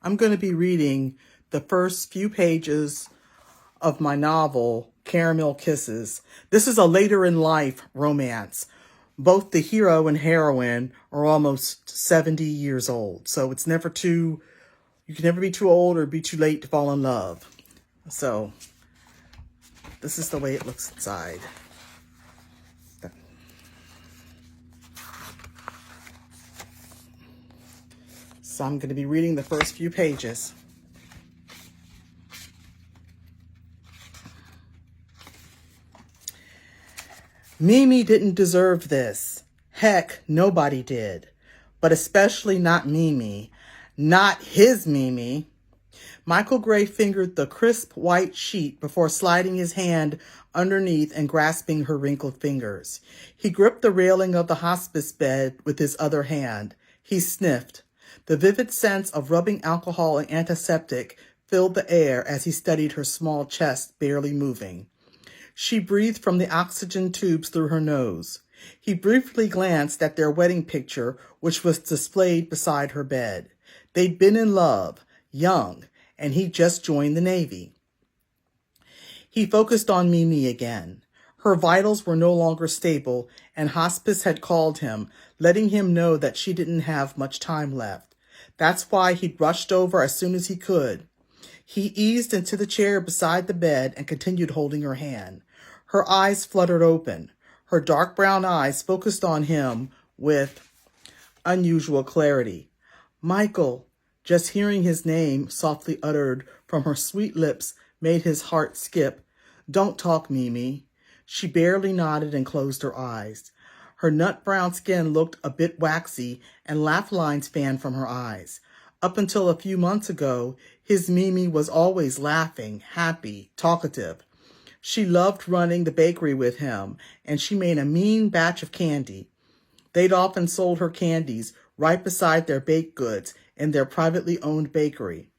I'm going to be reading the first few pages of my novel, Caramel Kisses. This is a later in life romance. Both the hero and heroine are almost 70 years old. So it's never too, you can never be too old or be too late to fall in love. So this is the way it looks inside. So I'm going to be reading the first few pages. Mimi didn't deserve this. Heck, nobody did. But especially not Mimi. Not his Mimi. Michael Gray fingered the crisp white sheet before sliding his hand underneath and grasping her wrinkled fingers. He gripped the railing of the hospice bed with his other hand. He sniffed. The vivid sense of rubbing alcohol and antiseptic filled the air as he studied her small chest barely moving. She breathed from the oxygen tubes through her nose. He briefly glanced at their wedding picture, which was displayed beside her bed. They'd been in love, young, and he'd just joined the Navy. He focused on Mimi again. Her vitals were no longer stable, and hospice had called him, letting him know that she didn't have much time left. That's why he'd rushed over as soon as he could. He eased into the chair beside the bed and continued holding her hand. Her eyes fluttered open. Her dark brown eyes focused on him with unusual clarity. Michael, just hearing his name softly uttered from her sweet lips made his heart skip. Don't talk, Mimi. She barely nodded and closed her eyes. Her nut-brown skin looked a bit waxy and laugh lines fanned from her eyes. Up until a few months ago, his Mimi was always laughing, happy, talkative. She loved running the bakery with him, and she made a mean batch of candy. They'd often sold her candies right beside their baked goods in their privately owned bakery.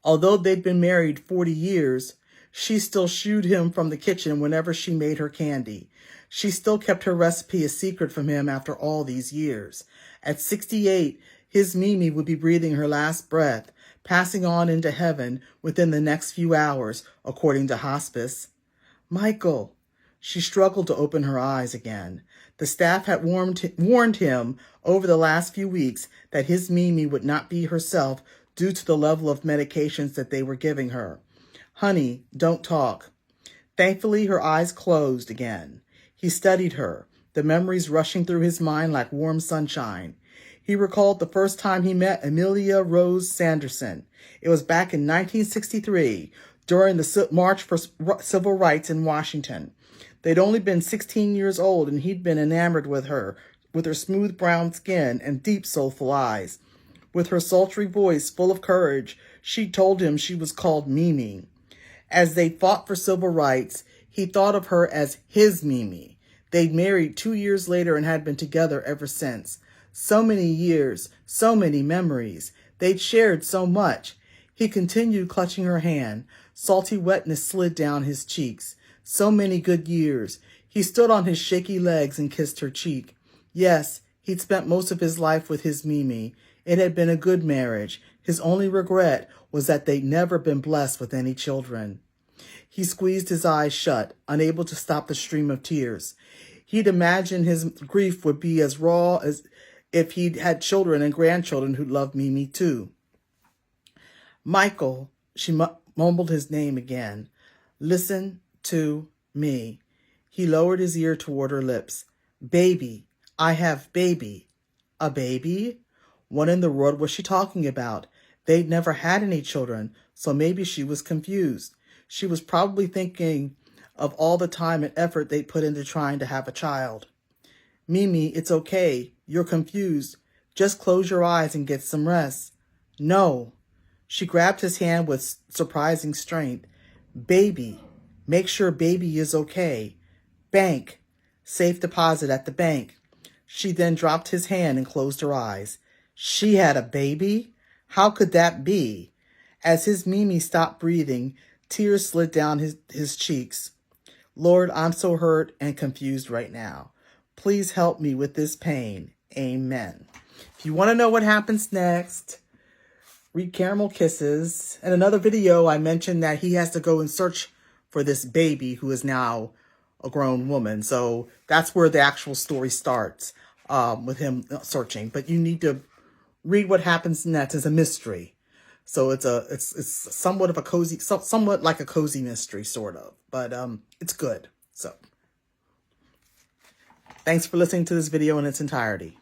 Although they'd been married 40 years, she still shooed him from the kitchen whenever she made her candy. She still kept her recipe a secret from him after all these years. At 68, his Mimi would be breathing her last breath, passing on into heaven within the next few hours, according to hospice. Michael. She struggled to open her eyes again. The staff had warned him over the last few weeks that his Mimi would not be herself due to the level of medications that they were giving her. Honey, don't talk. Thankfully, her eyes closed again. He studied her, the memories rushing through his mind like warm sunshine. He recalled the first time he met Amelia Rose Sanderson. It was back in 1963, during the March for Civil Rights in Washington. They'd only been 16 years old, and he'd been enamored with her smooth brown skin and deep, soulful eyes. With her sultry voice full of courage, she told him she was called Mimi. As they fought for civil rights, he thought of her as his Mimi. They'd married 2 years later and had been together ever since. So many years, so many memories. They'd shared so much. He continued clutching her hand. Salty wetness slid down his cheeks. So many good years. He stood on his shaky legs and kissed her cheek. Yes, he'd spent most of his life with his Mimi. It had been a good marriage. His only regret was that they'd never been blessed with any children. He squeezed his eyes shut, unable to stop the stream of tears. He'd imagined his grief would be as raw as if he'd had children and grandchildren who loved Mimi too. Michael, she mumbled his name again. Listen to me. He lowered his ear toward her lips. Baby, I have baby. A baby? What in the world was she talking about? They'd never had any children, so maybe she was confused. She was probably thinking of all the time and effort they'd put into trying to have a child. Mimi, it's okay. You're confused. Just close your eyes and get some rest. No. She grabbed his hand with surprising strength. Baby. Make sure baby is okay. Bank. Safe deposit at the bank. She then dropped his hand and closed her eyes. She had a baby? How could that be? As his Mimi stopped breathing, tears slid down his cheeks. Lord, I'm so hurt and confused right now. Please help me with this pain. Amen. If you want to know what happens next, read Caramel Kisses. In another video, I mentioned that he has to go and search for this baby who is now a grown woman. So that's where the actual story starts, with him searching. But you need to read what happens next. It's a mystery. So it's somewhat of a cozy, somewhat like a cozy mystery, sort of. But it's good. So thanks for listening to this video in its entirety.